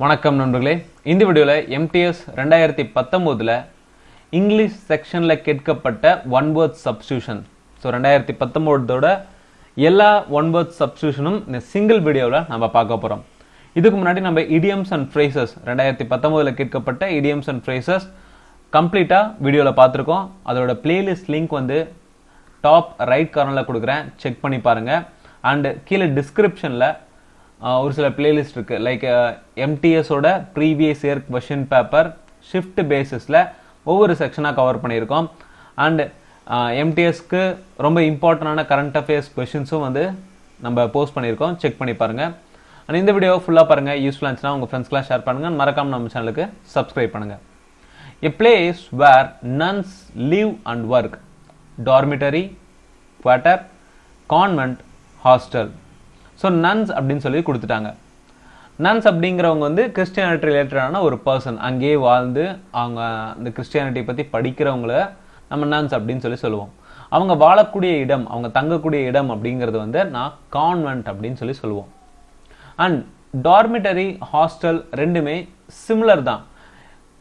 வணக்கம் நண்பர்களே. இந்த வீடியோவில் MTS 2019 இங்கிலீஷ் செக்ஷனில் கேட்கப்பட்ட ஒன் வேர்ட் சப்ஸ்டியூஷன். ஸோ 2019 எல்லா ஒன் வேர்ட் சப்ஸ்டியூஷனும் இந்த சிங்கிள் வீடியோவில் நம்ம பார்க்க போகிறோம். இதுக்கு முன்னாடி நம்ம idioms and phrases 2019 கேட்கப்பட்ட idioms and phrases கம்ப்ளீட்டாக வீடியோவில் பார்த்துருக்கோம். அதோட பிளேலிஸ்ட் லிங்க் வந்து டாப் ரைட் கார்னரில் கொடுக்குறேன், செக் பண்ணி பாருங்கள். அண்டு கீழே டிஸ்கிரிப்ஷனில் ஒரு சில பிளேலிஸ்ட் இருக்குது. லைக் MTSோட previous year question paper shift பேசிஸில் ஒவ்வொரு செக்ஷனாக கவர் பண்ணியிருக்கோம். அண்டு MTSக்கு ரொம்ப இம்பார்ட்டண்டான கரண்ட் அஃபேர்ஸ் கொஷின்ஸும் வந்து நம்ம போஸ்ட் பண்ணியிருக்கோம், செக் பண்ணி பாருங்கள். அண்ட் இந்த வீடியோவை ஃபுல்லாக பாருங்கள். யூஸ்ஃபுல்லாக இருந்துச்சுன்னா உங்கள் ஃப்ரெண்ட்ஸ்க்கெலாம் ஷேர் பண்ணுங்கள். மறக்காமல் நம்ம சேனலுக்கு சப்ஸ்கிரைப் பண்ணுங்கள். A place where nuns live and work. Dormitory, quarter, convent, hostel. So nuns அப்படின்னு சொல்லி கொடுத்துட்டாங்க. நன்ஸ் அப்படிங்கிறவங்க வந்து கிறிஸ்டியானிட்டி ரிலேட்டடான ஒரு பர்சன். அங்கேயே வாழ்ந்து அவங்க இந்த கிறிஸ்டியானிட்டி பற்றி படிக்கிறவங்கள நம்ம நன்ஸ் அப்படின்னு சொல்லி சொல்லுவோம். அவங்க வாழக்கூடிய இடம், அவங்க தங்கக்கூடிய இடம் அப்படிங்கிறது வந்து நான் கான்வென்ட் அப்படின்னு சொல்லி சொல்லுவோம். அண்ட் டார்மிட்டரி, ஹாஸ்டல் ரெண்டுமே சிமிலர் தான்.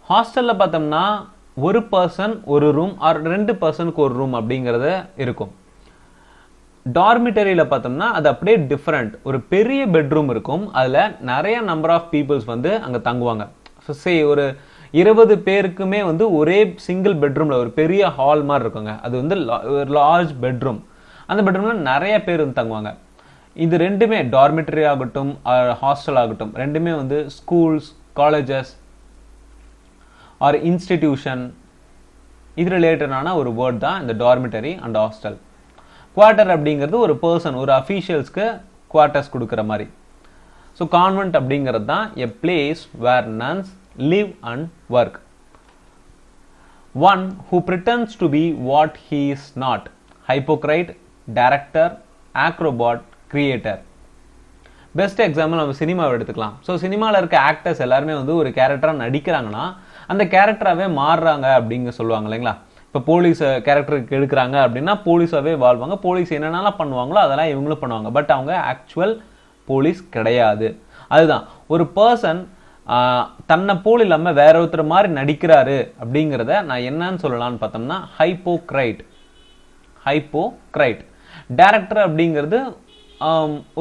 ஹாஸ்டலில் பார்த்தோம்னா ஒரு பர்சன் ஒரு ரூம் ஆர் 2 பர்சனுக்கு ஒரு ரூம் அப்படிங்கிறது இருக்கும். டார்மிட்டரியில் பார்த்தோம்னா அது அப்படியே டிஃப்ரெண்ட். ஒரு பெரிய பெட்ரூம் இருக்கும், அதில் நிறைய நம்பர் ஆஃப் பீப்புள்ஸ் வந்து அங்கே தங்குவாங்க. ஸோ ஒரு 20 பேருக்குமே வந்து ஒரே சிங்கிள் பெட்ரூமில் ஒரு பெரிய ஹால் மாதிரி இருக்குங்க. அது வந்து ஒரு லார்ஜ் பெட்ரூம். அந்த பெட்ரூமில் நிறைய பேர் வந்து தங்குவாங்க. இது ரெண்டுமே டார்மிட்டரி ஆகட்டும் ஹாஸ்டல் ஆகட்டும் ரெண்டுமே வந்து ஸ்கூல்ஸ், காலேஜஸ் ஆர் இன்ஸ்டிடியூஷன் இது ரிலேட்டடான ஒரு வேர்ட் தான் இந்த டார்மிட்டரி அண்ட் ஹாஸ்டல். குவார்ட்டர் அப்படிங்கிறது ஒரு பர்சன், ஒரு அஃபீஷியல்ஸ்க்கு குவார்ட்டர்ஸ் கொடுக்குற மாதிரி. ஸோ கான்வென்ட் அப்படிங்கிறது தான் a place where nuns live and work. One who pretends to be what he is not. Hypocrite, director, acrobat, creator. Best example நம்ம சினிமாவை எடுத்துக்கலாம். ஸோ சினிமாவில் இருக்க ஆக்டர்ஸ் எல்லாருமே வந்து ஒரு கேரக்டராக நடிக்கிறாங்கன்னா அந்த கேரக்டராகவே மாறுறாங்க அப்படிங்க சொல்லுவாங்க இல்லைங்களா. இப்போ போலீஸ் கேரக்டருக்கு எடுக்கிறாங்க அப்படின்னா போலீஸாகவே வாழ்வாங்க. போலீஸ் என்னென்னலாம் பண்ணுவாங்களோ அதெல்லாம் இவங்களும் பண்ணுவாங்க. பட் அவங்க ஆக்சுவல் போலீஸ் கிடையாது. அதுதான் ஒரு பர்சன் தன்னை போல் இல்லாமல் வேற ஒருத்தர் மாதிரி நடிக்கிறாரு அப்படிங்கிறத நான் என்னன்னு சொல்லலாம்னு பார்த்தோம்னா ஹைப்போக்ரைட். டைரக்டர் அப்படிங்கிறது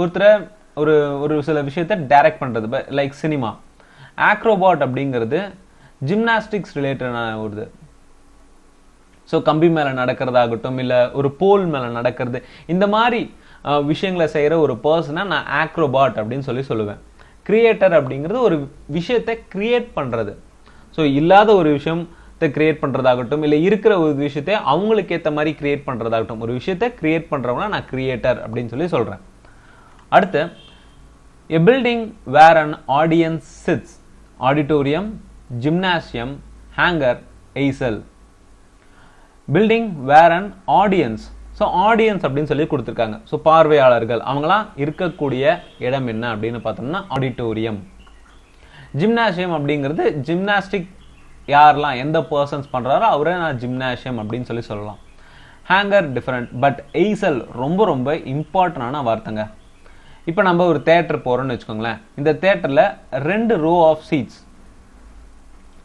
ஒருத்தரை ஒரு சில விஷயத்தை டைரக்ட் பண்ணுறது, லைக் சினிமா. ஆக்ரோபாட் அப்படிங்கிறது ஜிம்னாஸ்டிக்ஸ் ரிலேட்டடான ஒரு. ஸோ கம்பி மேலே நடக்கிறதாகட்டும் இல்லை ஒரு போல் மேலே நடக்கிறது, இந்த மாதிரி விஷயங்களை செய்கிற ஒரு பர்சனை நான் ஆக்ரோபாட் அப்படின்னு சொல்லுவேன். கிரியேட்டர் அப்படிங்கிறது ஒரு விஷயத்தை கிரியேட் பண்ணுறது. ஸோ இல்லாத ஒரு விஷயத்தை கிரியேட் பண்ணுறதாகட்டும் இல்லை இருக்கிற ஒரு விஷயத்தை அவங்களுக்கு ஏற்ற மாதிரி கிரியேட் பண்ணுறதாகட்டும், ஒரு விஷயத்தை கிரியேட் பண்ணுறவங்க நான் கிரியேட்டர் அப்படின்னு சொல்கிறேன். அடுத்து a building where an audience sits. Auditorium, gymnasium, hangar, aisle. Building where an audience. So audience அப்படின்னு சொல்லி கொடுத்துருக்காங்க. ஸோ பார்வையாளர்கள் அவங்களாம் இருக்கக்கூடிய இடம் என்ன அப்படின்னு பார்த்தோம்னா ஆடிட்டோரியம். ஜிம்னாசியம் அப்படிங்கிறது ஜிம்னாஸ்டிக் யாரெல்லாம் எந்த பர்சன்ஸ் பண்ணுறாரோ அவரே நான் ஜிம்னாசியம் அப்படின்னு சொல்லலாம். Hanger different. பட் எய்சல் ரொம்ப ரொம்ப இம்பார்ட்டண்டான வார்த்தைங்க. இப்போ நம்ம ஒரு தேட்டர் போகிறோம்னு வச்சுக்கோங்களேன். இந்த தேட்டரில் 2 ரோ ஆஃப் சீட்ஸ்.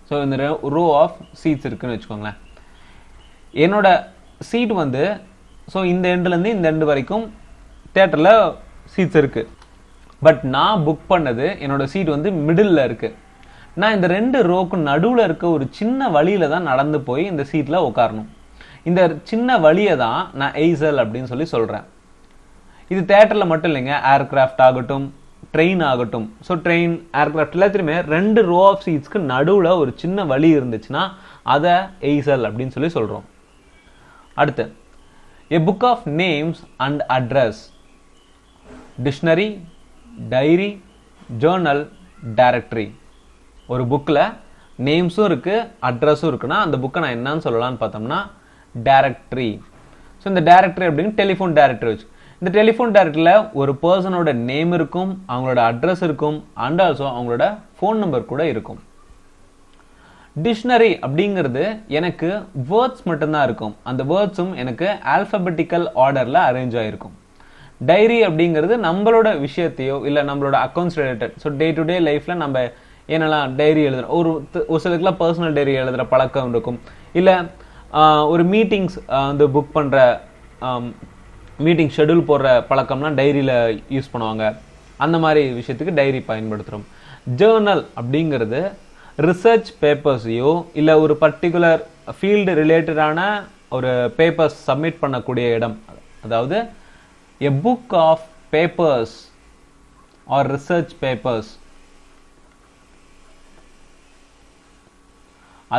ஸோ இந்த ரோ ஆஃப் சீட்ஸ் இருக்குன்னு வச்சுக்கோங்களேன். என்னோட சீட் வந்து ஸோ இந்த எண்ட்லேருந்து இந்த எண்டு வரைக்கும் தேட்டரில் சீட்ஸ் இருக்குது. பட் நான் புக் பண்ணது என்னோட சீட் வந்து மிடில் இருக்குது. நான் இந்த 2 ரோக்கும் நடுவில் இருக்க ஒரு சின்ன வழியில் தான் நடந்து போய் இந்த சீட்டில் உட்காரணும். இந்த சின்ன வழியை தான் நான் எய்சல் அப்படின்னு சொல்கிறேன். இது தேட்டரில் மட்டும் இல்லைங்க, ஏர்கிராஃப்ட் ஆகட்டும் ட்ரெயின் ஆகட்டும். ஸோ ட்ரெயின், ஏர்கிராஃப்ட் எல்லாத்துலேயுமே 2 ரோ ஆஃப் சீட்ஸ்க்கு நடுவில் ஒரு சின்ன வழி இருந்துச்சுன்னா அதை எய்சல் அப்படின்னு சொல்கிறோம். அடுத்து a book of names and address. Dictionary, diary, journal, directory. ஒரு புக்கில் நேம்ஸும் இருக்குது அட்ரஸும் இருக்குன்னா அந்த புக்கை நான் என்னன்னு சொல்லலாம்னு பார்த்தோம்னா டைரக்டரி. ஸோ இந்த டைரக்டரி அப்படின்னு டெலிஃபோன் டைரக்டரி வச்சு, இந்த டெலிஃபோன் டைரக்டரியில் ஒரு பர்சனோட நேம் இருக்கும், அவங்களோட அட்ரஸ் இருக்கும், அண்ட் ஆல்சோ அவங்களோட ஃபோன் நம்பர் கூட இருக்கும். டிக்ஷனரி அப்படிங்கிறது எனக்கு வேர்ட்ஸ் மட்டும்தான் இருக்கும். அந்த வேர்ட்ஸும் எனக்கு ஆல்பபெட்டிக்கல் ஆர்டரில் அரேஞ்ச் ஆகிருக்கும். டைரி அப்படிங்கிறது நம்மளோட விஷயத்தையோ இல்லை நம்மளோட accounts related, so day to day லைஃப்பில் நம்ம என்னெல்லாம் டைரி எழுதுற ஒரு சிலருக்குலாம் பர்சனல் டைரி எழுதுகிற பழக்கம் இருக்கும். இல்லை ஒரு மீட்டிங்ஸ் வந்து புக் பண்ணுற மீட்டிங் ஷெடியூல் போடுற பழக்கம்லாம் டைரியில் யூஸ் பண்ணுவாங்க. அந்த மாதிரி விஷயத்துக்கு டைரி பயன்படுத்துகிறோம். ஜேர்னல் அப்படிங்கிறது ரிசர்ச் பேப்பர்ஸையோ இல்லை ஒரு பர்டிகுலர் ஃபீல்டு ரிலேட்டடான ஒரு பேப்பர்ஸ் சப்மிட் பண்ணக்கூடிய இடம். அதாவது a book of papers or research papers,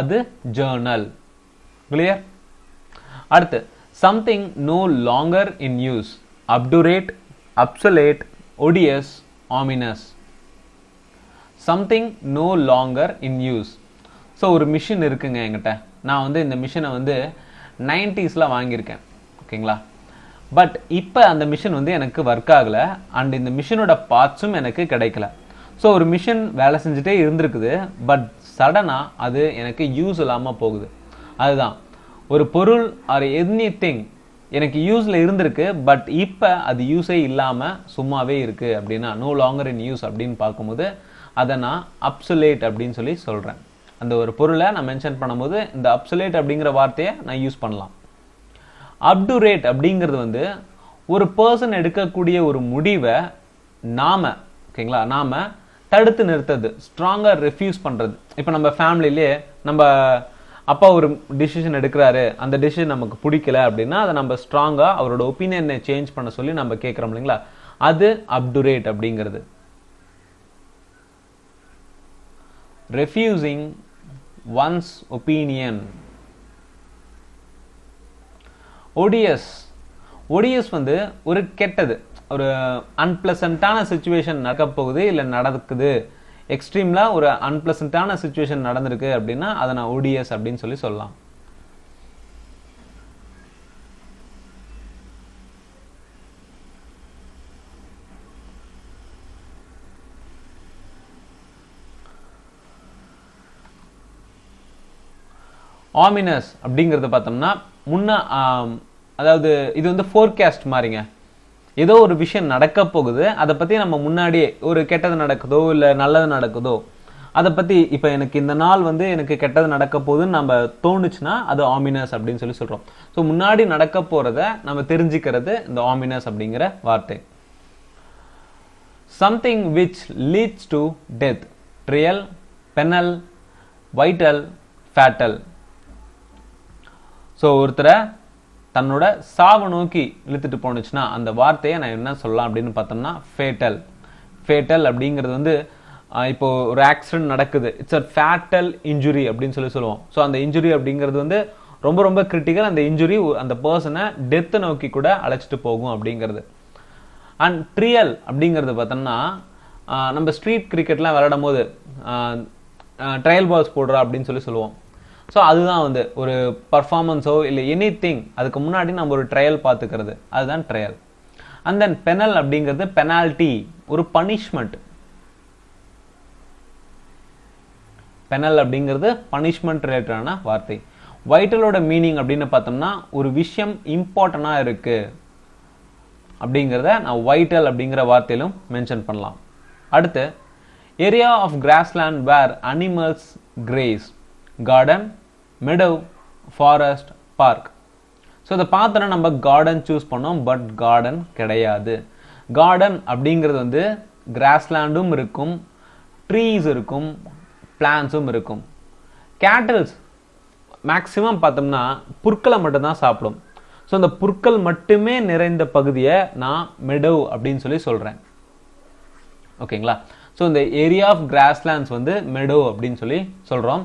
அது ஜேர்னல். கிளியர்? அடுத்து something no longer in use, obdurate, obsolete, odious, ominous. something no longer in use. So ஒரு மிஷின் இருக்குங்க என்கிட்ட. நான் வந்து இந்த மிஷினை வந்து 90s வாங்கியிருக்கேன். ஓகேங்களா? பட் இப்போ அந்த மிஷின் வந்து எனக்கு ஒர்க் ஆகலை அண்ட் இந்த மிஷினோட பார்ட்ஸும் எனக்கு கிடைக்கல. ஸோ ஒரு மிஷின் வேலை செஞ்சுட்டே இருந்திருக்குது, பட் சடனாக அது எனக்கு யூஸ் இல்லாமல் போகுது. அதுதான் ஒரு பொருள் ஆர் எனிதிங் எனக்கு யூஸில் இருந்திருக்கு, பட் இப்போ அது யூஸே இல்லாமல் சும்மாவே இருக்குது அப்படின்னா நோ லாங்கர் இன் யூஸ் அப்படின்னு பார்க்கும்போது அதை நான் அப்சலேட் அப்படின்னு சொல்லி சொல்கிறேன். அந்த ஒரு பொருளை நான் மென்ஷன் பண்ணும்போது இந்த அப்சலேட் அப்படிங்கிற வார்த்தையை நான் யூஸ் பண்ணலாம். அப்டுரேட் அப்படிங்கிறது வந்து ஒரு பர்சன் எடுக்கக்கூடிய ஒரு முடிவை நாம தடுத்து நிறுத்துறது, ஸ்ட்ராங்காக ரெஃப்யூஸ் பண்ணுறது. இப்போ நம்ம ஃபேமிலியிலே நம்ம அப்பா ஒரு டிசிஷன் எடுக்கிறாரு, அந்த டிசிஷன் நமக்கு பிடிக்கல அப்படின்னா அதை நம்ம ஸ்ட்ராங்காக அவரோட ஒப்பீனியனை சேஞ்ச் பண்ண சொல்லி நம்ம கேட்குறோம் இல்லைங்களா, அது அப்டுரேட் அப்படிங்கிறது. Refusing once opinion. ஒடியஸ் வந்து ஒரு கெட்டது, ஒரு அன்பிளசண்டான சிச்சுவேஷன் நடக்க போகுது இல்லை நடக்குது, எக்ஸ்ட்ரீம்ல ஒரு அன்பிளசண்டான சிச்சுவேஷன் நடந்திருக்கு அப்படின்னா அதை நான் ஒடியஸ் அப்படின்னு சொல்லி சொல்லலாம். ஆமினஸ் அப்படிங்கறத பார்த்தோம்னா அதாவது இது வந்து ஃபோர்காஸ்ட் மாதிரிங்க. ஏதோ ஒரு விஷயம் நடக்க போகுது, அதை பத்தி நம்ம முன்னாடியே ஒரு கெட்டது நடக்குதோ இல்லை நல்லது நடக்குதோ அதை பத்தி இப்போ எனக்கு இந்த நாள் வந்து எனக்கு கெட்டது நடக்க போகுதுன்னு நம்ம தோணுச்சுன்னா அது ஆமினஸ் அப்படின்னு சொல்லி சொல்றோம். ஸோ முன்னாடி நடக்க போறத நம்ம தெரிஞ்சுக்கிறது இந்த ஆமினஸ் அப்படிங்கிற வார்த்தை. Something which leads to death, trial, penal, vital, fatal. So ஒருத்தரை தன்னோட சாவை நோக்கி இழுத்துட்டு போனுச்சுன்னா அந்த வார்த்தையை நான் என்ன சொல்லலாம் அப்படின்னு பார்த்தோம்னா ஃபேட்டல். ஃபேட்டல் அப்படிங்கிறது வந்து இப்போ ஒரு ஆக்சிடென்ட் நடக்குது, இட்ஸ் அ ஃபேட்டல் இன்ஜுரி அப்படின்னு சொல்லி சொல்லுவோம். ஸோ அந்த இன்ஜுரி அப்படிங்கிறது வந்து ரொம்ப ரொம்ப கிரிட்டிக்கல். அந்த இன்ஜுரி அந்த பர்சனை டெத்தை நோக்கி கூட அழைச்சிட்டு போகும் அப்படிங்கிறது. அண்ட் ட்ரியல் அப்படிங்கிறது பார்த்தோம்னா நம்ம ஸ்ட்ரீட் கிரிக்கெட்லாம் விளையாடும் போது ட்ரையல் பால்ஸ் போடுறா அப்படின்னு சொல்லி சொல்லுவோம். ஸோ அதுதான் வந்து ஒரு பர்ஃபார்மன்ஸோ இல்லை எனிதிங் அதுக்கு முன்னாடி நம்ம ஒரு ட்ரையல் பார்த்துக்கிறது, அதுதான் ட்ரையல். அண்ட் தென் பெனல் அப்படிங்கிறது பெனால்டி, ஒரு பனிஷ்மெண்ட். பெனல் அப்படிங்கிறது பனிஷ்மெண்ட் ரிலேட்டடான வார்த்தை. வைட்டலோட மீனிங் அப்படின்னு பார்த்தோம்னா ஒரு விஷயம் இம்பார்ட்டண்டா இருக்கு அப்படிங்கிறத நான் வைட்டல் அப்படிங்கிற வார்த்தையிலும் மென்ஷன் பண்ணலாம். அடுத்து area of grassland where animals graze, garden, meadow, forest, park. So இதை பார்த்தோன்னா நம்ம கார்டன் சூஸ் பண்ணோம், பட் கார்டன் கிடையாது. கார்டன் அப்படிங்கிறது வந்து கிராஸ்லேண்டும் இருக்கும், ட்ரீஸ் இருக்கும், பிளான்ஸும் இருக்கும். கேட்டல்ஸ் மேக்சிமம் பார்த்தோம்னா புற்களை மட்டும்தான் சாப்பிடும். ஸோ இந்த புற்கள் மட்டுமே நிறைந்த பகுதியை நான் மெடவ் அப்படின்னு சொல்லி சொல்கிறேன். ஓகேங்களா? ஸோ இந்த ஏரியா ஆஃப் கிராஸ்லேண்ட்ஸ் வந்து மெடவ் அப்படின்னு சொல்லி சொல்கிறோம்.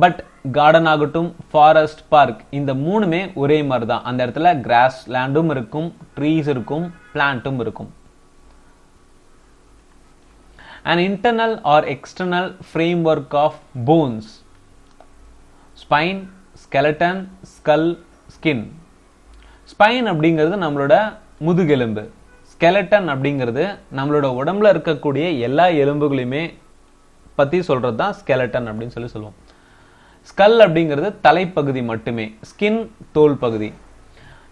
பட் கார்டன் ஆகட்டும், ஃபாரஸ்ட், பார்க், இந்த மூணுமே ஒரே மாதிரி தான். அந்த இடத்துல கிராஸ் லேண்டும் இருக்கும், ட்ரீஸ் இருக்கும், பிளான்ட்டும் இருக்கும். An internal or external framework of bones, spine, skeleton, skull, skin. Spine அப்படிங்கிறது நம்மளோட முதுகெலும்பு, ஸ்கெலட்டன் அப்படிங்கிறது நம்மளோட உடம்புல இருக்கக்கூடிய எல்லா எலும்புகளையுமே பற்றி சொல்கிறது தான் ஸ்கெலட்டன் அப்படின்னு சொல்லி சொல்லுவோம். ஸ்கல் அப்படிங்கிறது தலைப்பகுதி மட்டுமே, ஸ்கின் தோல் பகுதி.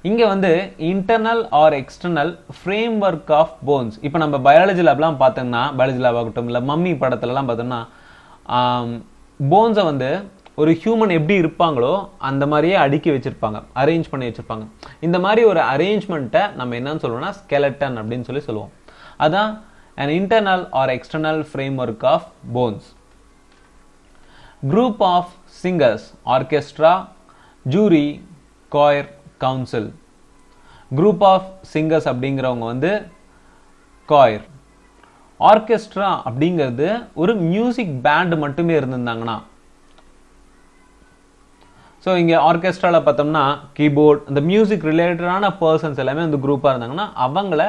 இங்கே வந்து internal or external framework of bones. இப்போ நம்ம பயாலஜி லேப்லாம் பார்த்தோம்னா, பயாலஜி லேப் ஆகட்டும் இல்லை மம்மி படத்துலலாம் பார்த்தோம்னா போன்ஸை வந்து ஒரு ஹியூமன் எப்படி இருப்பாங்களோ அந்த மாதிரியே அடுக்கி வச்சிருப்பாங்க, அரேஞ்ச் பண்ணி வச்சிருப்பாங்க. இந்த மாதிரி ஒரு அரேஞ்ச்மெண்ட்டை நம்ம என்னன்னு சொல்லுவோம்னா ஸ்கெலட்டன் அப்படின்னு சொல்லுவோம். அதான் an internal or external framework of bones. Group of singers, orchestra, jury, choir, council. Group of singers அப்படிங்கிறவங்க வந்து choir. ஆர்கெஸ்ட்ரா அப்படிங்கிறது ஒரு மியூசிக் பேண்ட் மட்டுமே இருந்திருந்தாங்கன்னா, ஸோ இங்கே ஆர்கெஸ்ட்ராவில் பார்த்தோம்னா கீபோர்ட், இந்த மியூசிக் ரிலேட்டடான பர்சன்ஸ் எல்லாமே வந்து குரூப்பாக இருந்தாங்கன்னா அவங்கள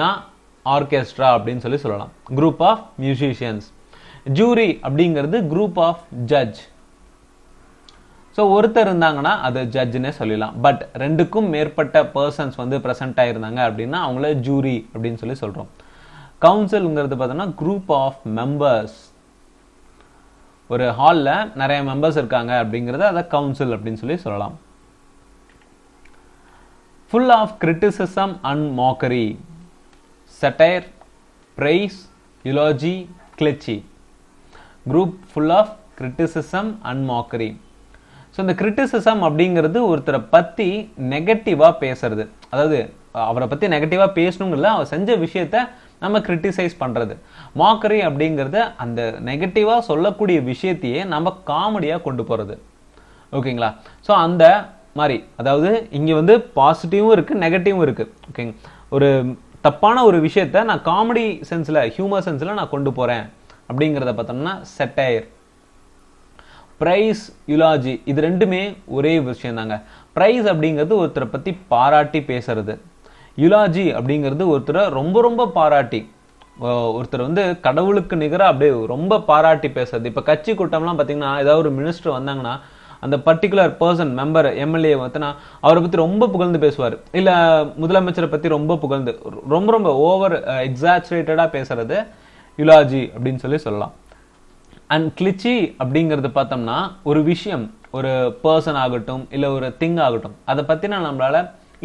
நான் ஆர்கெஸ்ட்ரா அப்படின்னு சொல்லலாம். Group of musicians. ஜூரி அப்படிங்கிறது குரூப் ஆஃப் ஜட்ஜ். ஸோ ஒருத்தர் இருந்தாங்கன்னா அது ஜட்ஜ்னே சொல்லலாம். பட் ரெண்டுக்கும் மேற்பட்ட பர்சன்ஸ் வந்து ப்ரெசென்ட் ஆகிருந்தாங்க அப்படின்னா அவங்கள ஜூரி அப்படின்னு சொல்கிறோம். கவுன்சில்ங்கிறது பார்த்தோம்னா குரூப் ஆஃப் மெம்பர்ஸ். ஒரு ஹாலில் நிறைய மெம்பர்ஸ் இருக்காங்க அப்படிங்கிறத அதை கவுன்சில் அப்படின்னு சொல்லலாம். Full of criticism and mockery. Satire, praise, eulogy, cliché. Group full of criticism and mockery. So இந்த கிரிட்டிசிசம் அப்படிங்கிறது ஒருத்தரை பற்றி நெகட்டிவாக பேசுறது, அதாவது அவரை பற்றி நெகட்டிவாக பேசணுங்கிறத அவர் செஞ்ச விஷயத்த நம்ம கிரிட்டிசைஸ் பண்ணுறது. மாக்கரி அப்படிங்கிறது அந்த நெகட்டிவாக சொல்லக்கூடிய விஷயத்தையே நம்ம காமெடியாக கொண்டு போகிறது. ஓகேங்களா? ஸோ அந்த மாதிரி, அதாவது இங்கே வந்து பாசிட்டிவும் இருக்குது, நெகட்டிவும் இருக்குது. ஓகேங்க, ஒரு தப்பான ஒரு விஷயத்த நான் காமெடி சென்ஸில், ஹியூமர் சென்ஸில் நான் கொண்டு போகிறேன் அப்படிங்கிறத பார்த்தோம்னா செட்டையர். பிரைஸ், யுலாஜி, இது ரெண்டுமே ஒரே விஷயம் தாங்க. பிரைஸ் அப்படிங்கிறது ஒருத்தரை பற்றி பாராட்டி பேசுறது. யுலாஜி அப்படிங்கிறது ஒருத்தரை ரொம்ப ரொம்ப பாராட்டி, ஒருத்தர் வந்து கடவுளுக்கு நிகராக அப்படியே ரொம்ப பாராட்டி பேசுறது. இப்போ கட்சி கூட்டம்லாம் பார்த்தீங்கன்னா ஏதாவது ஒரு மினிஸ்டர் வந்தாங்கன்னா அந்த பர்டிகுலர் பர்சன், மெம்பர், எம்எல்ஏ வந்துன்னா அவரை பற்றி ரொம்ப புகழ்ந்து பேசுவார். இல்லை முதலமைச்சரை பற்றி ரொம்ப புகழ்ந்து ரொம்ப ரொம்ப ஓவர் எக்ஸாச்சுரேட்டடாக பேசுறது யுலாஜி அப்படின்னு சொல்லலாம். அண்ட் கிளிச்சி அப்படிங்கிறது பார்த்தோம்னா ஒரு விஷயம், ஒரு பர்சன் ஆகட்டும் இல்லை ஒரு திங் ஆகட்டும், அதை பற்றினா நம்மளால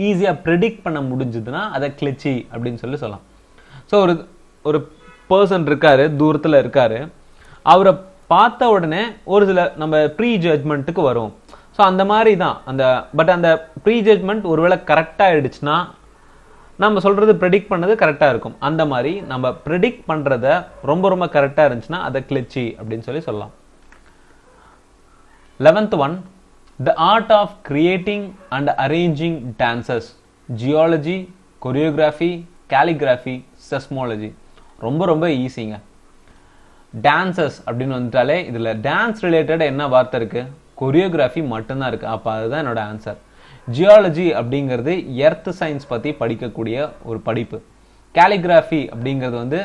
ஈஸியாக ப்ரெடிக்ட் பண்ண முடிஞ்சதுன்னா அதை கிளிச்சி அப்படின்னு சொல்லலாம். ஸோ ஒரு பர்சன் இருக்காரு, தூரத்தில் இருக்காரு, அவரை பார்த்த உடனே ஒரு சில நம்ம ப்ரீ ஜட்மெண்ட்டுக்கு வரும். ஸோ அந்த மாதிரி தான் பட் அந்த ப்ரீ ஜட்மெண்ட் ஒருவேளை கரெக்டாக ஆயிடுச்சுன்னா நம்ம சொல்றது ப்ரெடிக்ட் பண்ணது கரெக்டாக இருக்கும். அந்த மாதிரி நம்ம ப்ரெடிக்ட் பண்ணுறத ரொம்ப ரொம்ப கரெக்டாக இருந்துச்சுன்னா அதை கிளிச்சி அப்படின்னு சொல்லலாம். 11th one, the art of creating and arranging dances, geology, choreography, calligraphy, seismology. ரொம்ப ரொம்ப ஈஸிங்க. டான்சஸ் அப்படின்னு வந்துட்டாலே இதில் டான்ஸ் ரிலேட்டட் என்ன வார்த்தை இருக்கு? கொரியோகிராஃபி மட்டும்தான் இருக்கு. அப்போ அதுதான் என்னோட ஆன்சர். ஜியாலஜி அப்படிங்கிறது எர்த் சயின்ஸ் பற்றி படிக்கக்கூடிய ஒரு படிப்பு. கேலிகிராஃபி அப்படிங்கிறது வந்து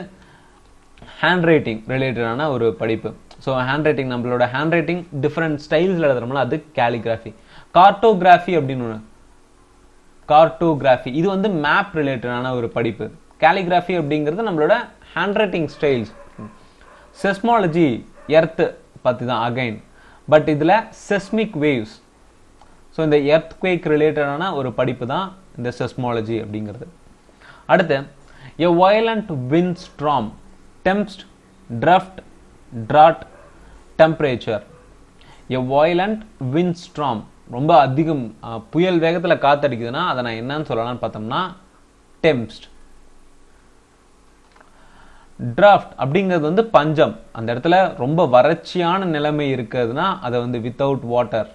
ஹேண்ட் ரைட்டிங் ரிலேட்டடான ஒரு படிப்பு. ஸோ ஹேண்ட் ரைட்டிங், நம்மளோட ஹேண்ட் ரைட்டிங் டிஃப்ரெண்ட் ஸ்டைல்ஸில் எழுதுறோம்ல, அது கேலிகிராஃபி. கார்ட்டோகிராஃபி அப்படின்னு ஒன்று, கார்ட்டோகிராஃபி இது வந்து மேப் ரிலேட்டடான ஒரு படிப்பு. கேலிகிராஃபி அப்படிங்கிறது நம்மளோட hand writing styles. Seismology earth பற்றி தான் அகைன், பட் இதில் செஸ்மிக் வேவ்ஸ். ஸோ இந்த எர்த்குவேக் ரிலேட்டடான ஒரு படிப்பு தான் இந்த செஸ்மாலஜி அப்படிங்கிறது. அடுத்து a violent wind storm, tempest, draft, drought, temperature. A violent wind storm, ரொம்ப அதிகம் புயல் வேகத்தில் காத்தடிக்குதுன்னா அதை நான் என்னன்னு சொல்லலாம்னு பார்த்தோம்னா டெம்ப்ட். டிராஃப்ட் அப்படிங்கிறது வந்து பஞ்சம், அந்த இடத்துல ரொம்ப வறட்சியான நிலைமை இருக்குதுன்னா அதை வந்து வித்தவுட் வாட்டர்,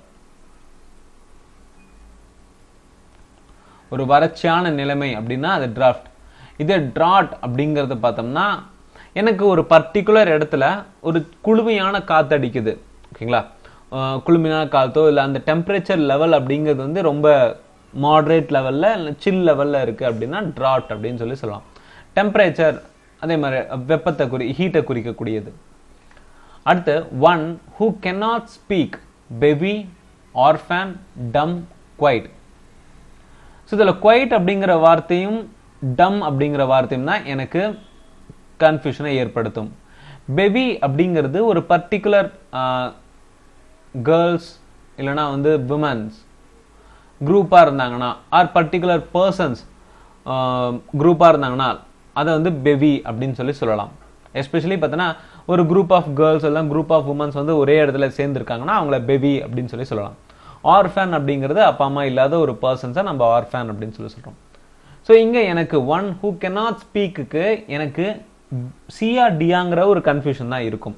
ஒரு வறட்சியான நிலைமை அப்படின்னா அது டிராஃப்ட். இதே ட்ராட் அப்படிங்கிறது பார்த்தோம்னா எனக்கு ஒரு பர்டிகுலர் இடத்துல ஒரு குளுமையான காற்று அடிக்குது. ஓகேங்களா? குளுமையான காற்றோ இல்லை அந்த டெம்பரேச்சர் லெவல் அப்படிங்கிறது வந்து ரொம்ப மாடரேட் லெவலில், சில் லெவலில் இருக்குது அப்படின்னா ட்ராட் அப்படின்னு சொல்லலாம். டெம்பரேச்சர் அதே மாதிரி வெப்பத்தை ஹீட்டை குறிக்கக்கூடியது. அடுத்து one who cannot speak, baby, orphan, டம், குவைட். ஸோ இதில் குவைட் அப்படிங்கிற வார்த்தையும் டம் அப்படிங்கிற வார்த்தையும் தான் எனக்கு கன்ஃபியூஷனை ஏற்படுத்தும். பேபி அப்படிங்கிறது ஒரு பர்டிகுலர் கேர்ள்ஸ் இல்லைனா வந்து விமன்ஸ் குரூப்பாக இருந்தாங்கன்னா, ஆர் பர்டிகுலர் பர்சன்ஸ் குரூப்பாக இருந்தாங்கன்னா அதை வந்து பேபி அப்படின்னு சொல்லலாம். எஸ்பெஷலி பார்த்தோன்னா ஒரு குரூப் ஆஃப் கேர்ள்ஸ் எல்லாம் குரூப் ஆஃப் உமன்ஸ் வந்து ஒரே இடத்துல சேர்ந்துருக்காங்கன்னா அவங்கள பேபி அப்படின்னு சொல்லலாம். ஆர்ஃபன் அப்படிங்கிறது அப்பா அம்மா இல்லாத ஒரு பர்சன்ஸை நம்ம ஆர்ஃபன் அப்படின்னு சொல்கிறோம். ஸோ இங்கே எனக்கு ஒன் ஹூ கேனாட் ஸ்பீக்குக்கு எனக்கு சியா டியாங்கிற ஒரு கன்ஃபியூஷன் தான் இருக்கும்.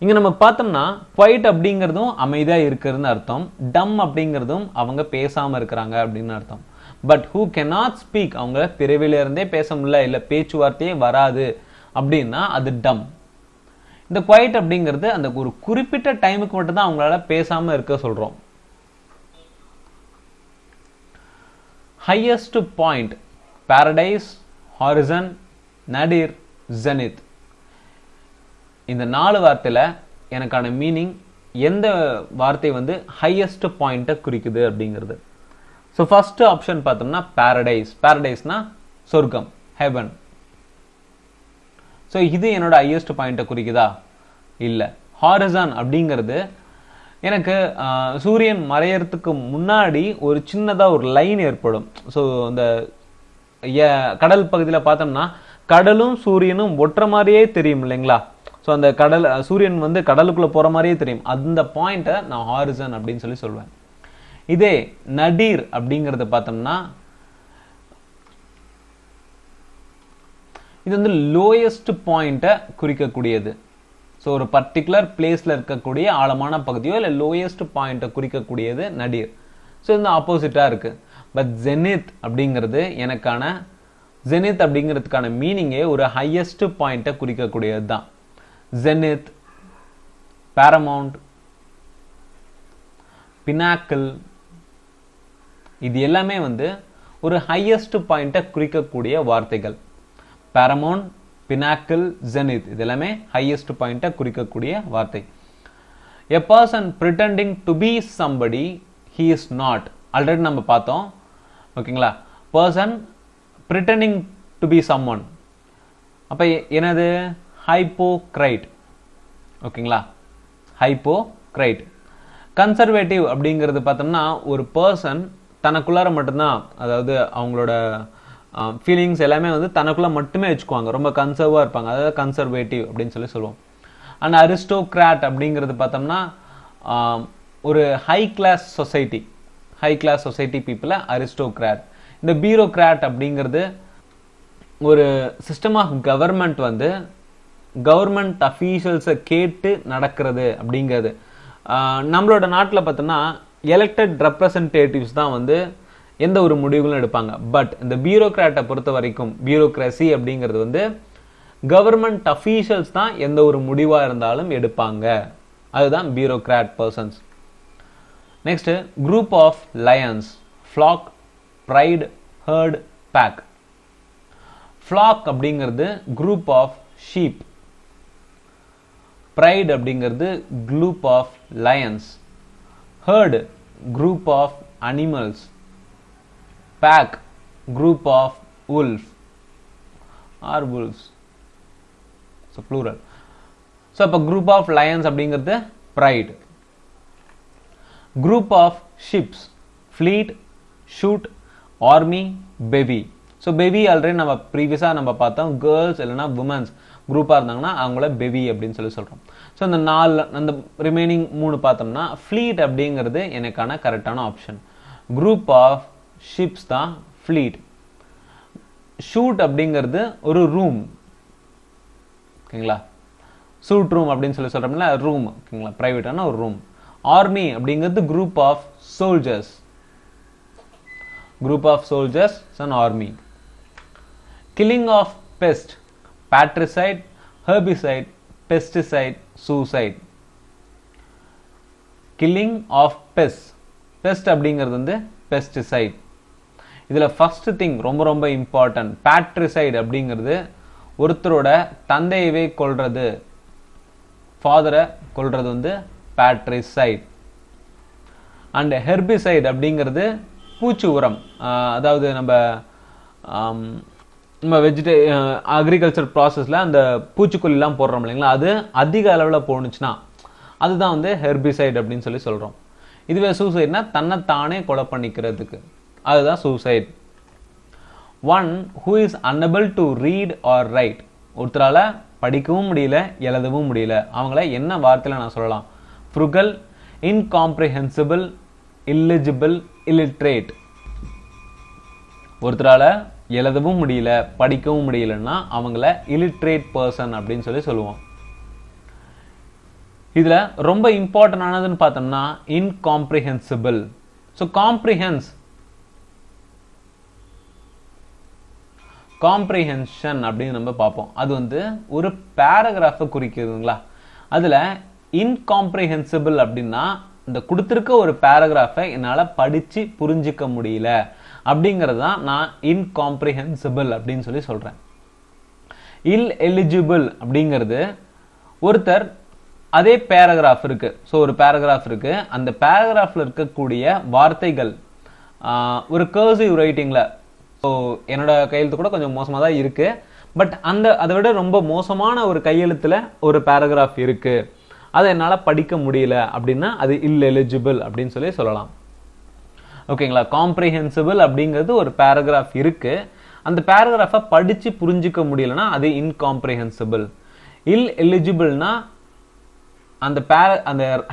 இங்க நம்ம பார்த்தோம்னா குவைட் அப்படிங்கிறதும் அமைதியா இருக்கிறதுன்னு அர்த்தம், டம் அப்படிங்கிறதும் அவங்க பேசாம இருக்கிறாங்க அப்படின்னு அர்த்தம். பட் ஹூ கேனாட் ஸ்பீக் அவங்க பிறவில இருந்தே பேச முடியல, இல்ல பேச்சுவார்த்தையே வராது அப்படின்னா அது டம். இந்த குவைட் அப்படிங்கிறது அந்த ஒரு குறிப்பிட்ட டைமுக்கு மட்டும் தான் அவங்களால பேசாம இருக்க சொல்றோம். Highest point paradise, horizon, nadir, zenith. இந்த 4 வார்த்தையில எனக்கான மீனிங் எந்த வார்த்தை வந்து ஹையஸ்ட் பாயிண்ட்டை குறிக்குது அப்படிங்கிறது. ஸோ ஃபர்ஸ்ட் ஆப்ஷன் பார்த்தோம்னா பாரடைஸ். பாரடைஸ்னா சொர்க்கம், ஹெவன். ஸோ இது என்னோட ஹையஸ்ட் பாயிண்ட்டை குறிக்குதா? இல்லை. ஹாரிசான் அப்படிங்கிறது எனக்கு சூரியன் மறையறதுக்கு முன்னாடி ஒரு சின்னதாக ஒரு லைன் ஏற்படும். ஸோ இந்த கடல் பகுதியில் பார்த்தோம்னா கடலும் சூரியனும் ஒற்ற மாதிரியே தெரியும் இல்லைங்களா? ஸோ அந்த சூரியன் வந்து கடலுக்குள்ள போற மாதிரியே தெரியும். அந்த பாயிண்ட்டை நான் ஹாரிசன் அப்படின்னு சொல்லுவேன். இதே நடீர் அப்படிங்கறத பார்த்தோம்னா இது வந்து லோயஸ்ட் பாயிண்ட்டை குறிக்கக்கூடியது. ஸோ ஒரு பர்டிகுலர் பிளேஸ்ல இருக்கக்கூடிய ஆழமான பகுதியோ இல்லை லோயஸ்ட் பாயிண்ட்டை குறிக்கக்கூடியது நடீர். ஸோ இந்த ஆப்போசிட்டா இருக்கு. பட் ஜெனித் அப்படிங்கிறது எனக்கான ஜெனித் அப்படிங்கிறதுக்கான மீனிங்கே ஒரு ஹையஸ்ட் பாயிண்ட்டை குறிக்கக்கூடியது தான். ஜெனித், பாரமவுண்ட், பினாக்கிள், இது எல்லாமே வந்து ஒரு ஹையஸ்ட் பாயிண்ட்டை குறிக்கக்கூடிய வார்த்தைகள். பாரமவுண்ட், பினாக்கிள், ஜெனித் இது எல்லாமே ஹையஸ்ட் பாயிண்ட்டை குறிக்கக்கூடிய வார்த்தை. A person pretending to be somebody he is not. Already நம்ம பார்த்தோம். ஓகேங்களா? person pretending to be someone. அப்ப என்னது? ஹைப்போக்ரைட். ஓகேங்களா? ஹைப்போக்ரைட். கன்சர்வேட்டிவ் அப்படிங்கிறது பார்த்தோம்னா ஒரு பர்சன் தனக்குள்ளார மட்டும்தான், அதாவது அவங்களோட ஃபீலிங்ஸ் எல்லாமே வந்து தனக்குள்ள மட்டுமே வச்சுக்குவாங்க, ரொம்ப கன்சர்வா இருப்பாங்க, அதாவது கன்சர்வேட்டிவ் அப்படின்னு சொல்லுவோம். அண்ட் அரிஸ்டோக்ராட் அப்படிங்கிறது பார்த்தோம்னா ஒரு ஹை கிளாஸ் சொசைட்டி பீப்புளை அரிஸ்டோக்ராட். இந்த பியூரோக்ராட் அப்படிங்கிறது ஒரு சிஸ்டம் ஆஃப் கவர்மெண்ட் வந்து கவர்மெண்ட் அஃபீஷியல்ஸை கேட்டு நடக்கிறது அப்படிங்கிறது. நம்மளோட நாட்டில் பார்த்தோம்னா எலெக்டட் ரெப்ரசன்டேட்டிவ்ஸ் தான் வந்து எந்த ஒரு முடிவுகளும் எடுப்பாங்க. பட் இந்த பியூரோக்ராட்டை பொறுத்த வரைக்கும் பியூரோக்ரசி அப்படிங்கிறது வந்து கவர்மெண்ட் அஃபீஷியல்ஸ் தான் எந்த ஒரு முடிவா இருந்தாலும் எடுப்பாங்க. அதுதான் bureaucrat persons. Next group of lions, flock, pride, herd, pack. Flock அப்படிங்கிறது குரூப் ஆஃப் ஷீப், ப்ரைட் அப்படிங்கிறது group of lions, herd group of animals, pack group of wolf or wolves, so plural. so அப்ப group of lions அப்படிங்கிறது pride. group of ships, fleet, shoot, army, baby. so baby already நம்ம ப்ரீவியஸா நம்ம பார்த்தோம், girls இல்லைன்னா women's குரூப்பா இருந்தாங்கன்னா அவங்கள baby அப்படின்னு சொல்றோம். ஸோ இந்த 4 அந்த ரிமைனிங் 3 பார்த்தோம்னா ஃப்ளீட் அப்படிங்கிறது எனக்கான கரெக்டான ஆப்ஷன். குரூப் ஆஃப் ஷிப்ஸ் தான் ஃப்ளீட். ஷூட் அப்படிங்கிறது ஒரு ரூம், ஓகேங்களா? சூட் ரூம் அப்படின்னு சொல்றோம்ல, ரூம், ஓகேங்களா? பிரைவேட்டான ஒரு ரூம். ஆர்மி அப்படிங்கிறது group of soldiers, and army. Killing of pest, patricide, herbicide, pesticide, suicide. Killing of pest அப்படிங்கிறது வந்து பெஸ்டிசைட். இதுல ஃபர்ஸ்ட் திங் ரொம்ப ரொம்ப இம்பார்ட்டன்ட். பேட்ரிசைட் அப்படிங்கிறது ஒருத்தரோட தந்தையவே கொல்றது, ஃபாதரை கொல்றது வந்து பேட்ரிசைட். அண்ட் ஹெர்பிசைட் அப்படிங்கிறது பூச்சி உரம், அதாவது நம்ம அக்ரிகல்ச்சர் ப்ராசஸ்ல அந்த பூச்சிக்கொல்லாம் போடுறோம் இல்லைங்களா, அது அதிக அளவில் போணுச்சுன்னா அதுதான் வந்து ஹெர்பிசைட் அப்படின்னு சொல்றோம். இதுவே சூசைட்னா தன்னைத்தானே கொலை பண்ணிக்கிறதுக்கு, அதுதான் suicide. One who is unable to read or write, ஒருத்தரால படிக்கவும் முடியல எழுதவும் முடியல. அவங்கள என்ன வார்த்தையில நான் சொல்லலாம்? ஃப்ருகல், இன்காம்ப்ரிஹென்சிபிள், இல்லிஜிபிள், இல்லிட்ரேட். ஒருத்தரால எழுதவும் முடியல படிக்கவும் முடியலன்னா அவங்கள இல்லிட்ரேட் பர்சன் அப்படின்னு சொல்லுவோம். இதுல ரொம்ப இம்பார்ட்டன்ட் ஆனதுன்னு பார்த்தோம்னா இன்காம்ப்ரிஹென்சிபிள். ஸோ காம்ப்ரிஹென்ஷன் அப்படின்னு நம்ம பார்ப்போம். அது ஒரு பேராகிராஃபை குறிக்கிறதுங்களா. அதுல இன்காம்ப்ரிஹென்சிபிள் அப்படின்னா இந்த கொடுத்திருக்க ஒரு பேராகிராஃபை என்னால் படிச்சு புரிஞ்சிக்க முடியல அப்படிங்கிறது தான் நான் இன்காம்ப்ரிஹென்சிபிள் அப்படின்னு சொல்றேன். இல்லெலிஜிபிள் அப்படிங்கிறது ஒருத்தர் அதே பேராகிராஃப் இருக்கு. ஸோ ஒரு பேராகிராஃப் இருக்கு, அந்த பேராகிராஃப்ல இருக்கக்கூடிய வார்த்தைகள் ஒரு கர்சிவ் ரைட்டிங்ல, ஸோ என்னோட கையெழுத்து கூட கொஞ்சம் மோசமாக தான் இருக்கு, பட் அதை விட ரொம்ப மோசமான ஒரு கையெழுத்துல ஒரு பேராகிராஃப் இருக்கு, அதை என்னால் படிக்க முடியல அப்படின்னா அது இல்லெலிஜிபிள் அப்படின்னு சொல்லலாம். ஓகேங்களா. காம்ப்ரிஹென்சிபிள் அப்படிங்கிறது ஒரு பேராகிராஃப் இருக்கு, அந்த பேராகிராஃபை படிச்சு புரிஞ்சிக்க முடியலன்னா அது இன்காம்ப்ரிஹென்சிபிள். இல்லெலிஜிபிள்னா அந்த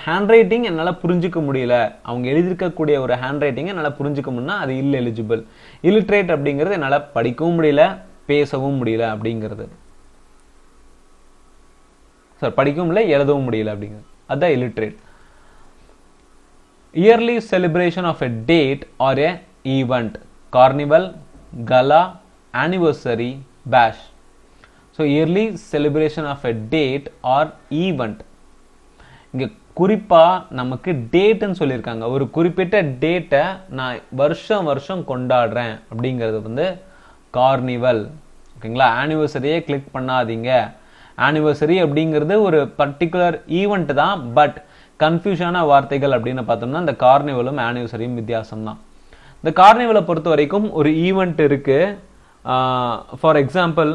ஹேண்ட் ரைட்டிங் என்னால் புரிஞ்சிக்க முடியல, அவங்க எழுதியிருக்கக்கூடிய ஒரு ஹேண்ட் ரைட்டிங் என்னால் புரிஞ்சிக்க முடியும்னா அது இல்லெலிஜிபிள். இல்லிட்ரேட் அப்படிங்கிறது என்னால் படிக்கவும் முடியல பேசவும் முடியல அப்படிங்கிறது. சார் படிக்கவும் இல்லை எழுதவும் முடியல அப்படிங்கிறது அதுதான் illiterate. Yearly celebration of a date or a event, carnival, gala, anniversary, bash. So yearly celebration of a date or event. இங்க குறிப்பா நமக்கு டேட்னு சொல்லியிருக்காங்க. ஒரு குறிப்பிட்ட டேட்டை நான் வருஷம் வருஷம் கொண்டாடுறேன் அப்படிங்கிறது கார்னிவல். ஓகேங்களா. ஆனிவர்சரியே கிளிக் பண்ணாதீங்க. ஆனிவர்சரி அப்படிங்கிறது ஒரு பர்டிகுலர் ஈவெண்ட் தான், பட் கன்ஃபியூஷனான வார்த்தைகள் அப்படின்னு பார்த்தோம்னா இந்த கார்னிவலும் ஆனிவர்சரியும் வித்தியாசம் தான். இந்த கார்னிவலை பொறுத்த வரைக்கும் ஒரு ஈவெண்ட் இருக்கு. ஃபார் எக்ஸாம்பிள்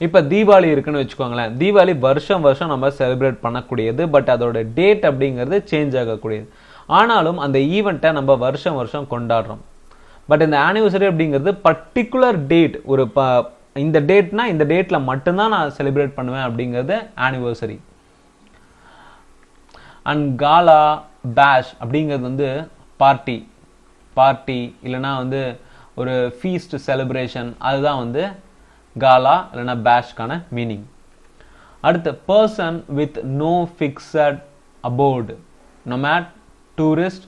இப்போ தீபாவளி இருக்குன்னு வச்சுக்கோங்களேன். தீபாவளி வருஷம் வருஷம் நம்ம செலிப்ரேட் பண்ணக்கூடியது, பட் அதோட டேட் அப்படிங்கிறது சேஞ்ச் ஆகக்கூடியது. ஆனாலும் அந்த ஈவெண்ட்டை நம்ம வருஷம் வருஷம் கொண்டாடுறோம். பட் இந்த ஆனிவர்சரி அப்படிங்கிறது பர்டிகுலர் டேட், ஒரு இந்த டேட்னா இந்த டேட்ல மட்டும்தான் நான் செலிப்ரேட் பண்ணுவேன் அப்படிங்கிறது ஆனிவர்சரி. அண்ட் காலா, பேஷ் அப்படிங்கிறது பார்ட்டி இல்லைன்னா ஒரு ஃபீஸ்ட் செலிப்ரேஷன், அதுதான் காலா இல்லைன்னா பேஷ்கான மீனிங். அடுத்து person with no fixed abode, nomad, tourist,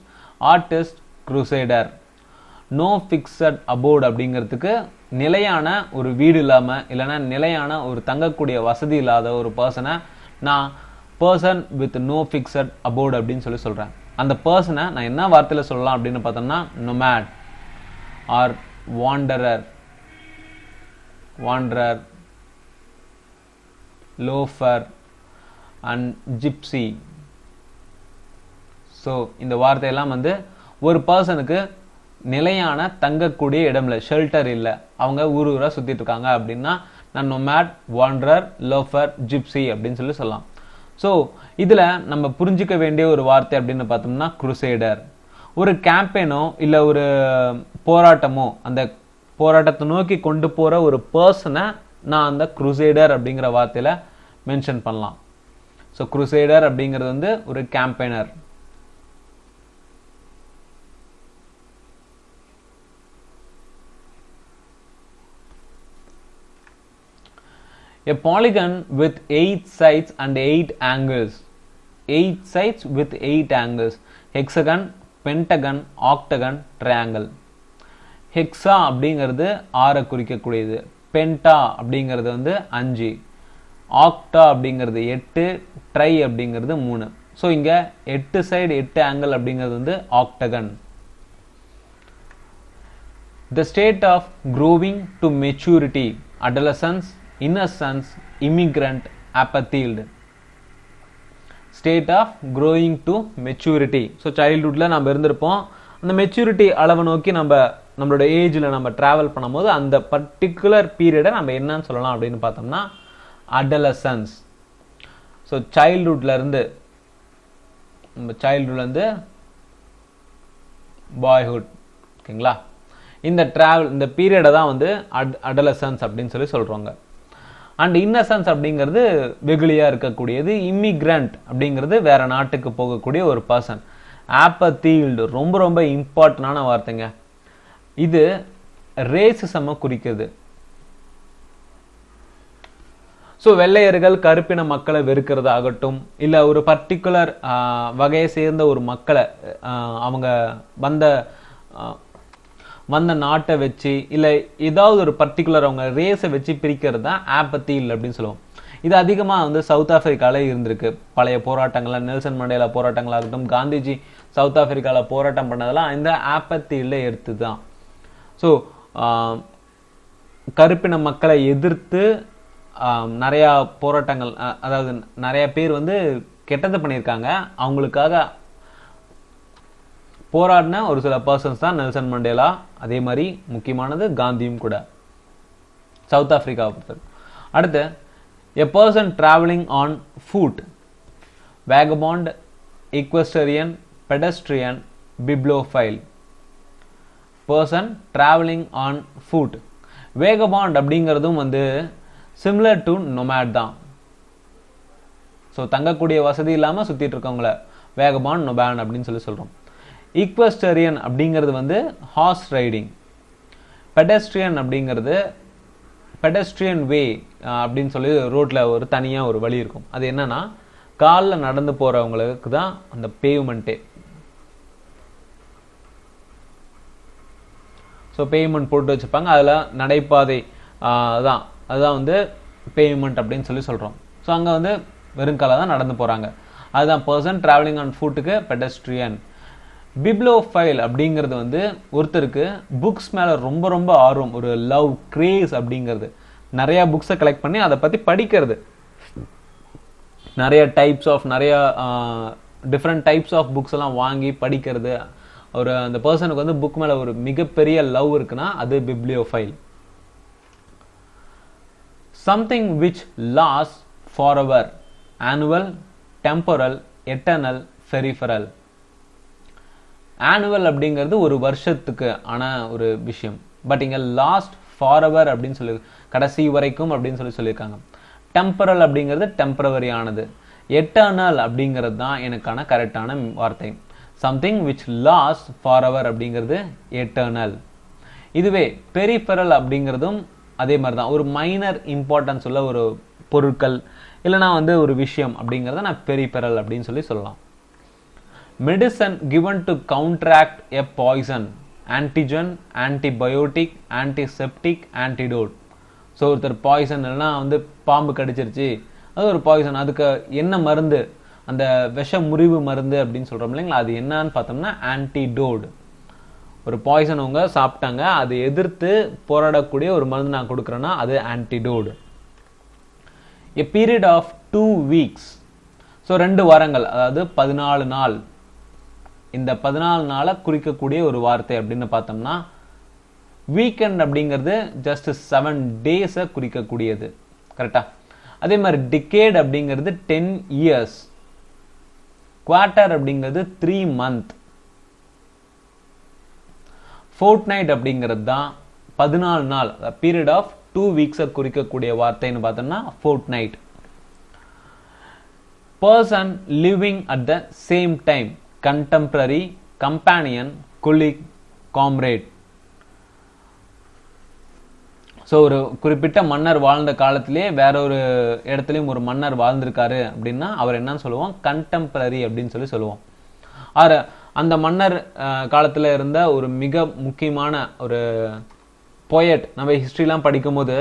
artist, crusader. No fixed abode அப்படிங்கிறதுக்கு நிலையான ஒரு வீடு இல்லாமல் இல்லைன்னா நிலையான ஒரு தங்கக்கூடிய வசதி இல்லாத ஒரு பர்சனை நான் பர்சன் வித் நோ ஃபிக்ஸட் அபோர்டு அப்படின்னு சொல்கிறேன். அந்த பர்சனை நான் என்ன வார்த்தையில் சொல்லலாம் அப்படின்னு பார்த்தோம்னா nomad or wanderer, loafer and gypsy. So இந்த வார்த்தையெல்லாம் ஒரு பர்சனுக்கு நிலையான தங்கக்கூடிய இடம்ல, ஷெல்டர் இல்லை, அவங்க ஊரா சுத்திட்டு இருக்காங்க அப்படின்னா நான் நொமேட், வாண்டரர், லோஃபர், ஜிப்சி அப்படின்னு சொல்லலாம். ஸோ இதுல நம்ம புரிஞ்சிக்க வேண்டிய ஒரு வார்த்தை அப்படின்னு பார்த்தோம்னா குருசேடர். ஒரு கேம்பெயினோ இல்லை ஒரு போராட்டமோ, அந்த போராட்டத்தை நோக்கி கொண்டு போற ஒரு பர்சனை நான் அந்த குருசேடர் அப்படிங்கிற வார்த்தையில மென்ஷன் பண்ணலாம். ஸோ குருசேடர் அப்படிங்கிறது ஒரு campaigner. A polygon with 8 sides and 8 angles. 8 sides with 8 angles. Hexagon, pentagon, octagon, triangle. Hexa அப்படிங்கிறது 6 குறிக்கக்கூடியது, பென்டா அப்படிங்கிறது 5, ஆக்டா அப்படிங்கிறது 8, ட்ரை அப்படிங்கிறது 3. ஸோ இங்க 8 சைடு 8 ஆங்கிள் அப்படிங்கிறது octagon. The state of growing to maturity, adolescence, innocence, immigrant, apathyled. State of growing to maturity. So சைல்ட்ஹுட்ல நம்ம இருந்திருப்போம், அந்த மெச்சூரிட்டி அளவை நோக்கி நம்மளோட ஏஜ்ல நம்ம டிராவல் பண்ணும்போது அந்த பர்டிகுலர் பீரியடை நம்ம என்னன்னு சொல்லலாம் அப்படின்னு பார்த்தோம்னா அடலசன்ஸ். ஸோ சைல்ட்ஹுட்ல இருந்து பாய்ஹுட். ஓகேங்களா. இந்த பீரியடை தான் அடலசன்ஸ் அப்படின்னு சொல்றாங்க. அண்ட் இன்னசென்ஸ் அப்படிங்கிறது வெகுளியா இருக்கக்கூடியது. இம்மிகிரண்ட் அப்படிங்கிறது வேற நாட்டுக்கு போகக்கூடிய ஒரு பர்சன். ஆப்பத்தீல்டு ரொம்ப ரொம்ப இம்பார்ட்டன்டான வார்த்தைங்க. இது ரேசிசம் குறிக்கிறது. ஸோ வெள்ளையர்கள் கருப்பின மக்களை வெறுக்கிறதாகட்டும், இல்லை ஒரு பர்டிகுலர் வகையை சேர்ந்த ஒரு மக்களை அவங்க வந்த நாட்டை வச்சு, இல்லை ஏதாவது ஒரு பர்டிகுலர் அவங்க ரேஸை வச்சு பிரிக்கிறது தான் ஆப்பத்தீல் அப்படின்னு சொல்லுவோம். இது அதிகமாக வந்து சவுத் ஆப்பிரிக்காவில் இருந்திருக்கு. பழைய போராட்டங்கள், நெல்சன் மண்டேலா போராட்டங்களாகட்டும், காந்திஜி சவுத் ஆப்பிரிக்காவில் போராட்டம் பண்ணதெல்லாம் இந்த ஆப்பத்தீல்ல எடுத்து தான். ஸோ கருப்பின மக்களை எதிர்த்து நிறையா போராட்டங்கள், அதாவது நிறைய பேர் வந்து கெட்டது பண்ணியிருக்காங்க. அவங்களுக்காக போராடின ஒரு சில பர்சன்ஸ் தான் நெல்சன் மண்டேலா. அதே மாதிரி முக்கியமானது காந்தியும் கூட சவுத் ஆப்பிரிக்காவை பொறுத்தது. அடுத்து a person travelling on foot, vagabond, equestrian, pedestrian, bibliophile. Person travelling on foot. Vagabond அப்படிங்கிறதும் வந்து சிமிலர் டு நொமேட் தான். ஸோ தங்கக்கூடிய வசதி இல்லாமல் சுற்றிட்டு இருக்கவங்கள வேகபாண்ட், நொமேட் அப்படின்னு சொல்கிறோம். ஈக்வெஸ்டரியன் அப்படிங்கிறது வந்து ஹார்ஸ் ரைடிங். பெடஸ்ட்ரியன் அப்படிங்கிறது பெடஸ்ட்ரியன் வே அப்படின்னு சொல்லி ரோட்டில் ஒரு தனியாக ஒரு வழி இருக்கும். அது என்னன்னா காலில் நடந்து போகிறவங்களுக்கு தான் அந்த பேவ்மெண்ட்டே. ஸோ பேவ்மெண்ட் போட்டு வச்சுப்பாங்க, அதில் நடைபாதை அதுதான் வந்து பேவ்மெண்ட் அப்படின்னு சொல்கிறோம். ஸோ அங்கே வந்து வெறுங்கால தான் நடந்து போகிறாங்க. அதுதான் பர்சன் டிராவலிங் ஆன் ஃபுட்டுக்கு பெடஸ்ட்ரியன். பிப்ளோஃபைல் அப்படிங்கிறது வந்து ஒருத்தருக்கு புக்ஸ் மேலே ரொம்ப ரொம்ப ஆர்வம், ஒரு லவ், கிரேஸ் அப்படிங்கிறது. நிறையா புக்ஸை கலெக்ட் பண்ணி அதை பற்றி படிக்கிறது. நிறைய டிஃப்ரெண்ட் டைப்ஸ் ஆஃப் புக்ஸ் எல்லாம் வாங்கி படிக்கிறது. அந்த பர்சனுக்கு வந்து புக் மேலே ஒரு மிகப்பெரிய லவ் இருக்குன்னா அது bibliophile. Something which last forever, annual, temporal, eternal, peripheral. Annual அப்படிங்கிறது ஒரு வருஷத்துக்கு ஆன ஒரு விஷயம். பட் இங்கே லாஸ்ட் ஃபார் எவர் அப்படின்னு சொல்லி, கடைசி வரைக்கும் அப்படின்னு சொல்லியிருக்காங்க. டெம்பரல் அப்படிங்கிறது டெம்பரவரி ஆனது. எட்டர்னல் அப்படிங்கிறது தான் எனக்கான கரெக்டான வார்த்தை. Something which last for ever அப்படிங்கிறது எட்டர்னல். இதுவே பெரிஃபரல் அப்படிங்கிறதும் அதே மாதிரி தான். ஒரு மைனர் இம்பார்ட்டன்ஸ் உள்ள ஒரு பொருட்கள் இல்லைனா வந்து ஒரு விஷயம் அப்படிங்கிறத நான் பெரிஃபரல் அப்படின்னு சொல்லலாம். Medicine given to counteract a poison, antigen, antibiotic, antiseptic, antidote. So ஒருத்தர் பாய்சன் இல்லைனா வந்து பாம்பு கடிச்சிருச்சு, அது ஒரு பாய்சன், அதுக்கு என்ன மருந்து, அந்த விஷ முறிவு மருந்து அப்படின்னு சொல்கிறோம் இல்லைங்களா, அது என்னன்னு பார்த்தோம்னா ஆன்டிடோட். ஒரு பாய்சன் அவங்க சாப்பிட்டாங்க, அதை எதிர்த்து போராடக்கூடிய ஒரு மருந்து நான் கொடுக்குறேன்னா அது antidote. A period of 2 weeks. So 2 வாரங்கள், அதாவது 14 நாள். இந்த 14 நாளை குறிக்கக்கூடிய ஒரு வார்த்தை அப்படின்னு பார்த்தோம்னா வீக்கெண்ட் அப்படிங்கிறது ஜஸ்ட் 7 days குறிக்கக்கூடியது. கரெக்டா? அதே மாதிரி டிகேட் அப்படிங்கிறது 10 years. குவார்ட்டர் அப்படிங்கிறது 3 month. ஃபோர்ட்நைட் அப்படிங்கிறது தான் 14 நாள், பீரியட் ஆஃப் 2 weeks குறிக்கக்கூடிய வார்த்தைன்னு பார்த்தோம்னா Fortnite. Person living at the same time, contemporary, companion, colleague, comrade. So ஒரு குறிப்பிட்ட மன்னர் வாழ்ந்த காலத்திலே வேற ஒரு இடத்துலையும் ஒரு மன்னர் வாழ்ந்திருக்காரு அப்படின்னா அவர் என்னன்னு சொல்லுவோம், கண்டெம்பரரி அப்படின்னு சொல்லுவோம். அந்த மன்னர் காலத்தில் இருந்த ஒரு மிக முக்கியமான ஒரு பொயட், நம்ம ஹிஸ்ட்ரிலாம் படிக்கும்போது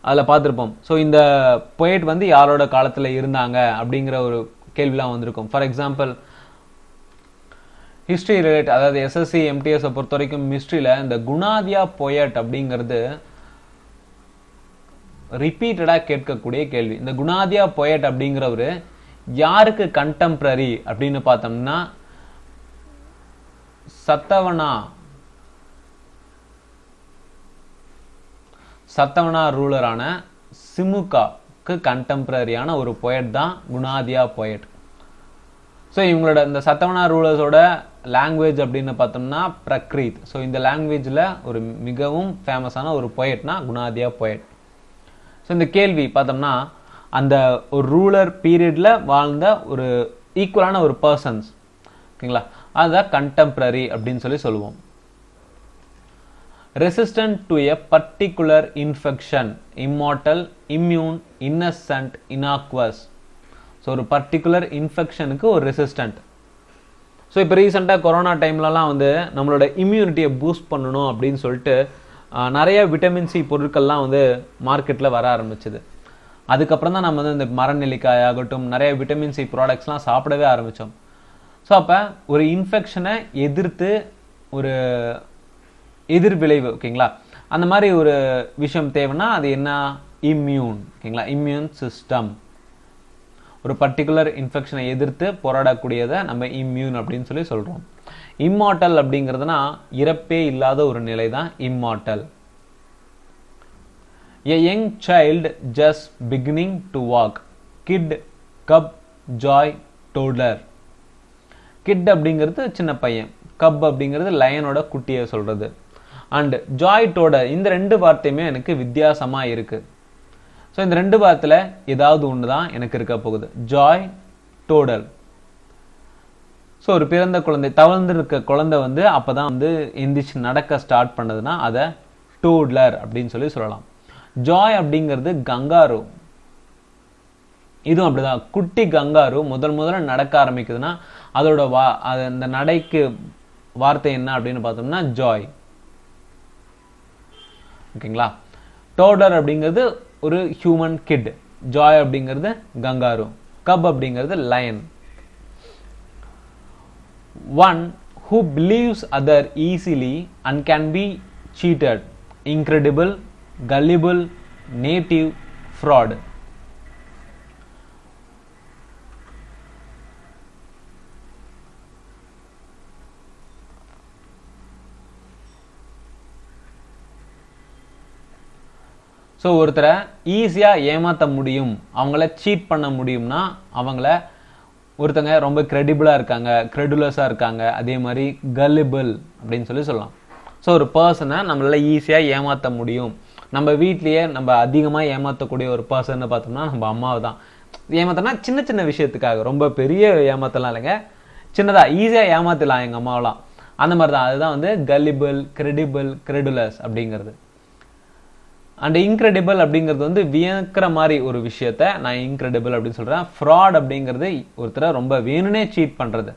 அதில் பார்த்துருப்போம். ஸோ இந்த பொயட் வந்து யாரோட காலத்தில் இருந்தாங்க அப்படிங்கிற ஒரு கேள்விலாம் வந்திருக்கும். ஃபார் எக்ஸாம்பிள் ஹிஸ்ட்ரி ரிலேட், அதாவது எஸ்எஸ்சி எம்டிஎஸை பொறுத்த வரைக்கும் ஹிஸ்ட்ரியில் இந்த குணாதியா பொயட் அப்படிங்கிறது ரிப்பீட்டடாக கேட்கக்கூடிய கேள்வி. இந்த குணாதியா பொயட் அப்படிங்கிறவர் யாருக்கு கண்டெம்பரரி அப்படின்னு பார்த்தோம்னா சத்தவனா ரூலரான சிமுகாக்கு கண்டெம்பரரியான ஒரு பொயட் தான் குணாதியா பொயட். ஸோ இவங்களோட இந்த சத்தவனா ரூலர்ஸோட லாங்குவேஜ் அப்படின்னு பார்த்தோம்னா பிரக்ரீத். ஸோ இந்த லாங்குவேஜில் ஒரு மிகவும் ஃபேமஸான ஒரு பொயட்னா குணாதியா பொயட். ஸோ இந்த கேள்வி பார்த்தோம்னா அந்த ஒரு ரூலர் பீரியட்ல வாழ்ந்த ஒரு ஈக்குவலான ஒரு பர்சன்ஸ், ஓகேங்களா, அதுதான் கண்டெம்பரரி அப்படின்னு சொல்லுவோம். Resistant to a particular infection, immortal, immune, innocent, innocuous. So ஒரு பர்டிகுலர் இன்ஃபெக்ஷனுக்கு ஒரு ரெசிஸ்டன்ட். ஸோ இப்போ ரீசெண்டாக கொரோனா டைம்லலாம் வந்து நம்மளோட இம்யூனிட்டியை பூஸ்ட் பண்ணணும் அப்படின்னு சொல்லிட்டு நிறைய விட்டமின் சி பொருட்கள்லாம் வந்து மார்க்கெட்டில் வர ஆரம்பிச்சுது. அதுக்கப்புறம் தான் நம்ம வந்து இந்த மரநெல்லிக்காய் ஆகட்டும் நிறைய விட்டமின் சி ப்ராடக்ட்ஸ்லாம் சாப்பிடவே ஆரம்பித்தோம். ஸோ அப்போ ஒரு இன்ஃபெக்ஷனை எதிர்த்து ஒரு எதிர்விளைவு, ஓகேங்களா, அந்த மாதிரி ஒரு விஷயம் தேவைன்னா அது என்ன, இம்யூன், ஓகேங்களா, இம்யூன் சிஸ்டம். ஒரு பர்டிகுலர் இன்ஃபெக்ஷனை எதிர்த்து போராடக்கூடியதை நம்ம இம்யூன் அப்படின்னு சொல்றோம். இம்மார்டல் அப்படிங்கிறதுனா இறப்பே இல்லாத ஒரு நிலை தான் immortal. A young child just beginning to walk, kid, cub, joy, toddler. Kid அப்படிங்கிறது சின்ன பையன், கப் அப்படிங்கிறது லயனோட குட்டியை சொல்றது, அண்ட் ஜாய் டோடர், இந்த ரெண்டு வார்த்தையுமே எனக்கு வித்தியாசமா இருக்கு. ஸோ இந்த ரெண்டு வார்த்தையில் ஏதாவது ஒன்று தான் எனக்கு இருக்க போகுது, ஜாய், டோடல். ஸோ ஒரு பிறந்த குழந்தை, தவழ்ந்து இருக்க குழந்தை வந்து அப்போதான் வந்து எந்திரிச்சு நடக்க ஸ்டார்ட் பண்ணதுன்னா அதை டோட்லர் அப்படின்னு சொல்லலாம். ஜாய் அப்படிங்கிறது கங்காரு, இதுவும் அப்படிதான், குட்டி கங்காரு முதல்ல நடக்க ஆரம்பிக்குதுன்னா அதோட அந்த நடைக்கு வார்த்தை என்ன அப்படின்னு பார்த்தோம்னா ஜாய், ஓகேங்களா. டோடர் அப்படிங்கிறது ஒரு ஹியூமன் கிட், ஜாய் அப்படிங்கிறது கங்காரு, கப் அப்படிங்கிறது line. One who believes other easily and can be cheated, incredible, gullible, native, fraud. So ஒருத்தரை ஈஸியாக ஏமாற்ற முடியும், அவங்கள சீட் பண்ண முடியும்னா அவங்கள ஒருத்தங்க ரொம்ப கிரெடிபிளாக இருக்காங்க, கிரெடுலஸாக இருக்காங்க, அதே மாதிரி கல்லிபிள் அப்படின்னு சொல்லலாம். ஸோ ஒரு பர்சனை நம்மளால ஈஸியாக ஏமாற்ற முடியும். நம்ம வீட்லேயே நம்ம அதிகமாக ஏமாற்றக்கூடிய ஒரு பர்சன் பார்த்தோம்னா நம்ம அம்மாவை தான். ஏமாத்தனா சின்ன சின்ன விஷயத்துக்காக, ரொம்ப பெரிய ஏமாத்தலாம் இல்லைங்க, சின்னதாக ஈஸியாக ஏமாற்றலாம் எங்கள் அம்மாவெலாம். அந்த மாதிரி தான், அதுதான் வந்து கல்லிபிள், கிரெடிபிள், கிரெடுலஸ் அப்படிங்கிறது. அண்ட் இன்க்ரெடிபிள் அப்படிங்கிறது வந்து வியக்கிற மாதிரி ஒரு விஷயத்த நான் இன்க்ரெடிபிள் அப்படின்னு சொல்கிறேன். ஃப்ராட் அப்படிங்கிறது ஒருத்தரை ரொம்ப வேணுனே சீட் பண்ணுறது,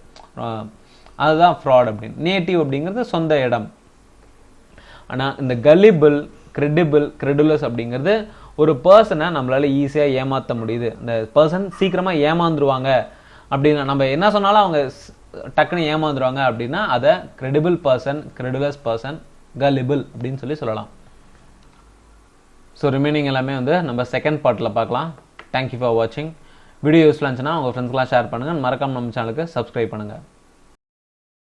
அதுதான் ஃப்ராட் அப்படின்னு. நேட்டிவ் அப்படிங்கிறது சொந்த இடம். ஆனால் இந்த கல்லிபிள், கிரெடிபிள், கிரெடுலஸ் அப்படிங்கிறது ஒரு பர்சனை நம்மளால ஈஸியாக ஏமாற்ற முடியுது, அந்த பர்சன் சீக்கிரமாக ஏமாந்துருவாங்க அப்படின்னா, நம்ம என்ன சொன்னாலும் அவங்க டக்குன்னு ஏமாந்துருவாங்க அப்படின்னா அதை கிரெடிபிள் பர்சன், கிரெடுலஸ் பர்சன், கல்லிபிள் அப்படின்னு சொல்லலாம். ஸோ ரிமைனிங் எல்லாமே வந்து நம்ம செகண்ட் பார்ட்டில் பார்க்கலாம். தேங்க்யூ ஃபார் வாட்சிங். வீடியோ யூஸ்ஃபுல்லாக இருந்துச்சுன்னா உங்கள் ஃப்ரெண்ட்ஸ்க்கெலாம் ஷேர் பண்ணுங்கள், மறக்காமல் நம்ம சேனலுக்கு சப்ஸ்கிரைப் பண்ணுங்கள்.